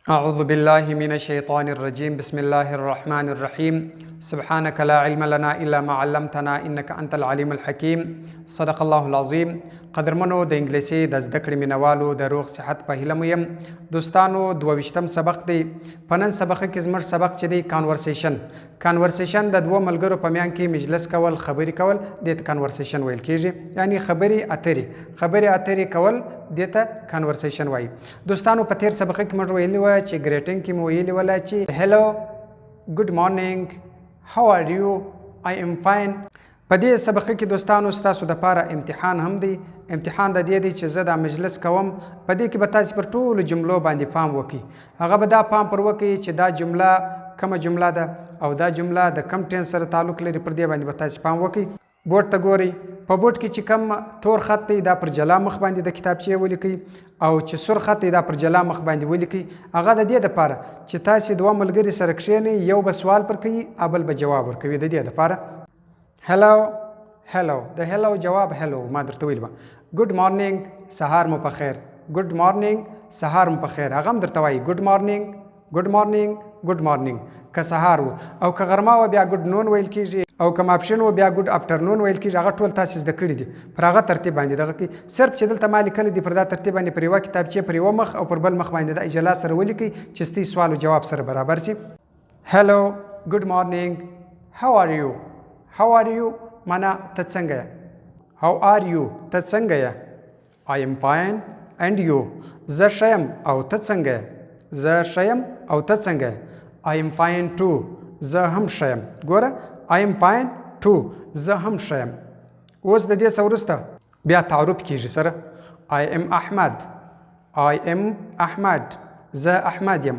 أعوذ بالله من الشيطان الرجيم بسم الله الرحمن الرحيم سبحانك لا علم لنا إلا ما علمتنا إنك أنت العليم الحكيم صدق الله العظيم. قدرمنو د انګلیسي د زده کړې مینوالو د روغ صحت په هیله مو یم. دوستانو 22 سبق دی. په نن سبق کې زموږ سبق چې دی کانورسیشن د دوه ملګرو په میان کې مجلس کول، خبرې کول، دې ته کانورسیشن ویل کېږي. یعنی خبرې اترې کول دې ته کانورسیشن وایي. دوستانو په تیر سبق کې موږ ویلي وای چې ګریټینګ کې مو ویلي ولا چې هلو، ګډ مارنینګ، هاو آر یو، آی ام فاین. په دې سبق کې دوستانو ستاسو دپاره امتحان هم دی. امتحان د دې دی چې زه دا مجلس کوم، په دې کې به تاسې پر ټولو جملو باندې پام وکړي. هغه به دا پام پر وکړي چې دا جمله کومه جمله ده او دا جمله د کم ټینس سره تعلق لري. پر دې باندې به تاسې پام وکړي. بورډ ته ګورئ. په بورډ کې چې کم تور خط دی دا پر جلا مخ باندې د کتابچې ولیکئ، او چې سور خط دی دا پر جلا مخ باندې ولیکئ. هغه د دې دپاره چې تاسې دوه ملګري سره کښېنئ، یو به سوال پر کوي او بل به جواب ورکوي. د دې دپاره هلو، د هلو جواب هلو ما درته ویل به. ګډ مارنینګ، سهار مو په خیر. ګډ مارنینګ، سهار مو په خیر. هغه هم درته وایي ګډ مارنینګ. که سهار و او که غرمه و بیا ګډ نون ویل کېږي، او که ماپښین و بیا ګډ افټرنون ویل کېږي. هغه ټول تاسې زده کړي دي. پر هغه ترتیب باندې دغه کوي. صرف چې دلته ما لیکلی دي پر دا ترتیب باندې پر یوه کتابچې پر یوه مخ او پر بل مخ باندې د اجلا سره ولیکئ چې ستاسو سوال او جواب سره برابر شي. هلو، ګډ مارنینګ، هاو آر یو معنا ته څنګه یې. هاو آر یو ته څنګه یې. آی ایم فاین اینډ یو زه ښه یم او ته څنګه یې. آی ایم فاین ټو زه هم ښه یم. ګوره، آی ایم فاین ټو زه هم ښه یم. اوس د دې څه وروسته بیا تعارف کېږي سره. آی ایم احمد زه احمد یم.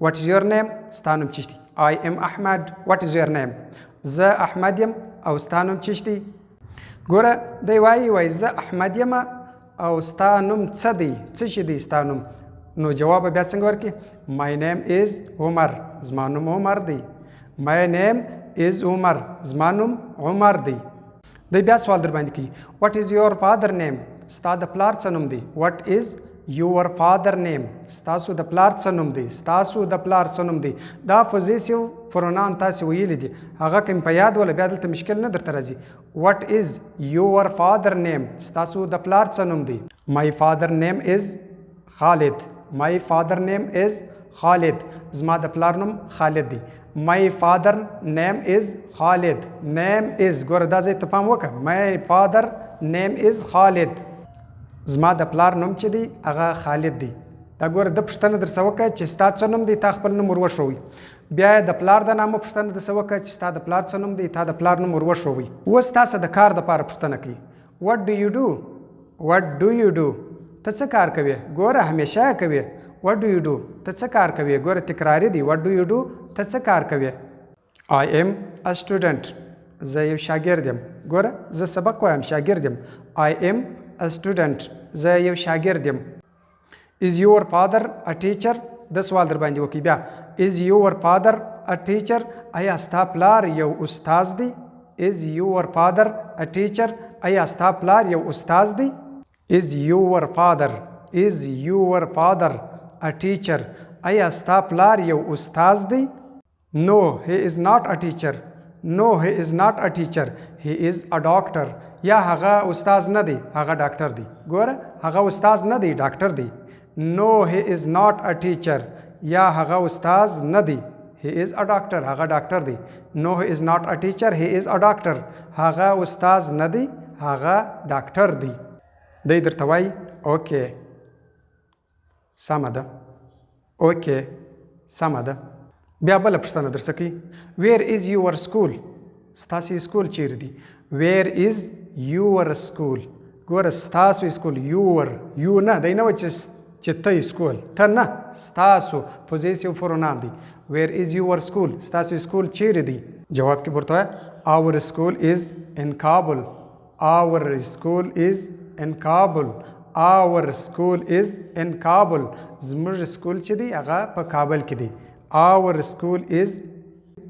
واټ از یور نیم ستا نوم چیشتی. آی ایم احمد واټ از یور نیم زه احمد یم او ستا نوم چیشتی. ګوره دی وایي زه احمد یم او ستا نوم څه دی، څه شي دی ستا نوم. نو جواب بیا څنګه ورکړي؟ مای نیم از عمر، زما نوم عمر دی. مای نیم از عمر، زما نوم عمر دی. دی بیا سوال در باندې کوي. واټ از یور فادر نیم، ستا د پلار څه نوم دی. واټ از یور فادر نیم، ستاسو د پلار څه نوم دی. دا پوزیسیو پروناون تاسې ویلي دي. هغه که مې په یاد وله بیا دلته مشکل نه درته راځي. واټ از یور فادر نیم، ستاسو د پلار څه نوم دی. مای فادر نیم از خالد، زما د پلار نوم خالد دی. مای فادر نیم از خالد. نیم از، ګوره دا ځای ته پام وکړه. مای فادر نیم از خالد، زما د پلار نوم چې دی هغه خالد دی. دا ګوره د پوښتنه درڅه وکړه چې ستا څه نوم دی، تا خپل نوم ور وښوئ. بیا یې د پلار د نامه پوښتنه درڅه وکړه چې ستا د پلار څه نوم دی، تا د پلار نوم ور وښوئ. اوس تاسو د کار دپاره پوښتنه کوي. واټ ډو یو ډو ته څه کار کوې. ګوره همیشه یې کوې. واټ ډو یو ډو ته څه کار کوې. ګوره تکراري دی. واټ ډو یو ډو ته څه کار کوې. آی ایم ا سټوډنټ، زه یو شاګرد یم. ګوره زه سبق وایم، شاګرد یم. آی ایم ا سټوډنټ، زه یو شاګرد یم. از یور فادر ا ټیچر، د سوال در باندې وکړي بیا. از یور فادر ا ټیچر، آیا ستا پلار یو استاد دی. از یور فادر ا ټیچر، آیا ستا پلار یو استاد دی. از یور فادر ا ټیچر، آیا ستا پلار یو استاد دی. نو هی از ناٹ ا ټیچر، هی از ا ډاکټر. یا هغه استاد نه دی، هغه ډاکټر دی. ګوره هغه استاد نه دی، ډاکټر دی. نو هی از ناٹ ا ټیچر، یا هغه استاد نه دی، هی از ا ډاکټر، هغه ډاکټر دی. نو هی از ناٹ ا ټیچر، هی از ا ډاکټر، هغه استاد نه دی، هغه ډاکټر دی. دی درته وایي اوکې سمه ده، اوکې سمه ده. بیا بله پوښتنه درڅه کوي. ویر از یور سکول، ستاسې سکول چیرې دی. ویر از یور سکول، ګوره ستاسو سکول. یو نه دی، نه وایي چې ته سکول، ته نه، ستاسو پوزیسیو پروناون دی. ویر از یور سکول، ستاسو سکول چیرې دی. جواب کې ورته وایه آور سکول از ان کابل. آور سکول از ان کابل. زموږ سکول چې دی هغه په کابل کې دی. آور سکول از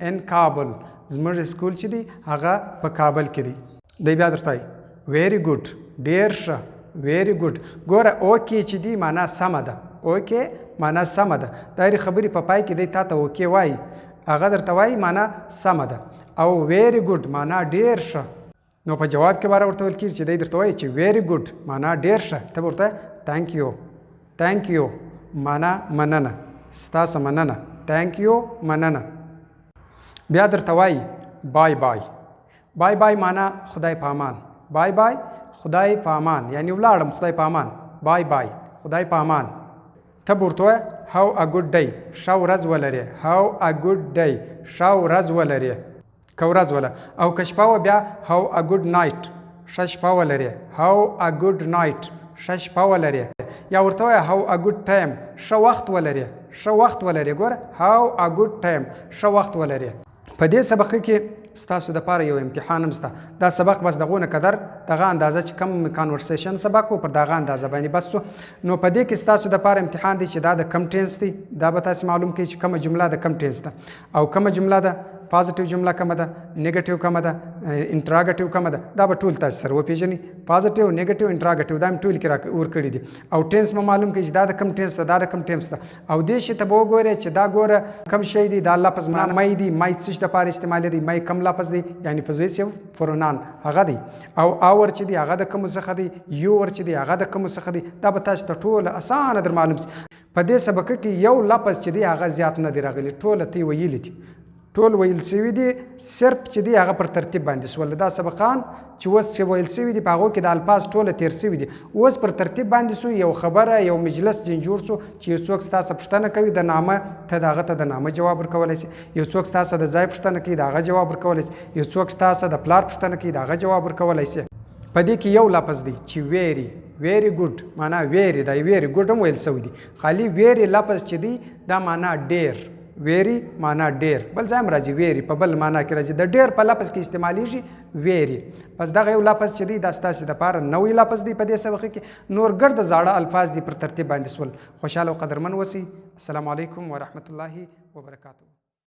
ان کابل، زموږ سکول چې دی هغه په کابل کې دی. دی بیا درته وایي ویری ګوډ، ډېر ښه. ویری ګوډ، ګوره اوکې چې دی معنا سمه ده. اوکې معنا سمه ده. د هرې خبرې په پای کې دی تا ته اوکې وایي، هغه درته وایي معنا سمه ده. او ویری ګوډ معنا ډېر ښه، نو په جواب کې به ورته ویل کېږي چې دی درته وایي چې ویری ګوډ معنا ډېر ښه، ته به ورته تھینک یو. تھینک یو معنا مننه، ستاسو مننه. تھینک یو مننه. بیا درته وایي بای بای. بای بای معنا خدای په امان. بای بای خدای په امان، یعنی ولاړم خدای په امان. بای بای خدای په امان. ته به ورته وایه هاو ا ګوډ ډی، ښه ورځ ولرې. هاو ا ګوډ ډی، ښه ورځ ولرې، که ورځ وله. او که شپه وه بیا هاو ا ګوډ نایټ، ښه شپه ولرې. هاو ا ګوډ نایټ، ښه شپه ولرې. یا ورته وایه هاو ا ګوډ ټایم، ښه وخت ولرې. ښه وخت ولرې. ګوره هاو ا ګوډ ټایم، ښه وخت ولرې. په دې سبق کې ستاسو دپاره یو امتحان هم شته. دا سبق بس دغونه قدر دغه اندازه چې کم کانورسیشن سبق و پر دغه اندازه باندې بس شو. نو په دې کې ستاسو دپاره امتحان دی چې دا د کم ټینس دی. دا به تاسو معلوم کړئ چې کومه جمله د کم ټینس ده او کومه جمله ده پازیټیو جمله کومه ده، نیگیټیو کومه ده، انټراګیټیو کومه ده. دا به ټول تاسو سره وپېژنئ. پازیټیو، نیگیټیو، انټراګیټیو دا مې ټول کې ورکړي دي. او ټینس مو معلوم کړئ چې دا د کم ټینس ده، دا د کم ټینس ده. او دې شي ته به وګورئ چې دا ګوره کم شی دی. دا لفظ مای دی. مای څه دپاره استعمالېږي؟ مای کم لفظ دی، یعنی پوزیسیو پرونان هغه دی. او اور چې دی هغه د کومو څخه دی. یو ور چې دی هغه د کومو څخه دی. دا به تاسو ته ټوله اسانه در معلوم شي. په دې سبق کې یو لفظ چې دی هغه زیات نه دی راغلی، ټوله ته ویلي دي، ټول ویل شوي دي. صرف چې دی هغه پر ترتیب باندې سول. دا سبقان چې اوس چې ویل شوي دي په هغو کې د الفاظ ټوله تیر شوي دي. اوس پر ترتیب باندې سو یو خبره، یو مجلس جوړ سو چې یو څوک ستاسو پوښتنه کوي د نامه، ته د هغه ته د نامه جواب ورکولی شي. یو څوک ستاسو د ځای پوښتنه کوي د هغه جواب ورکولی شي. یو څوک ستاسو د پلار پوښتنه کوي د هغه جواب ورکولی شي. په دې کې یو لفظ دی چې ویری. ویری ګوډ معنا ویری، دا ویری ګوډ هم ویل شوی دی. خالي ویری لفظ چې دی دا معنا ډیر. ویری معنا ډیر، بل ځای هم راځي ویری په بل معنا کې راځي. د ډیر په لفظ کې استعمالیږي ویری. بس دغه یو لفظ چې دی دا ستاسو دپاره نوی لفظ دی په دې سبق کې. نور ګرد زاړه الفاظ دی پر ترتیب باندې سول. خوشحاله او قدرمن اوسئ. السلام علیکم ورحمة الله وبرکاته.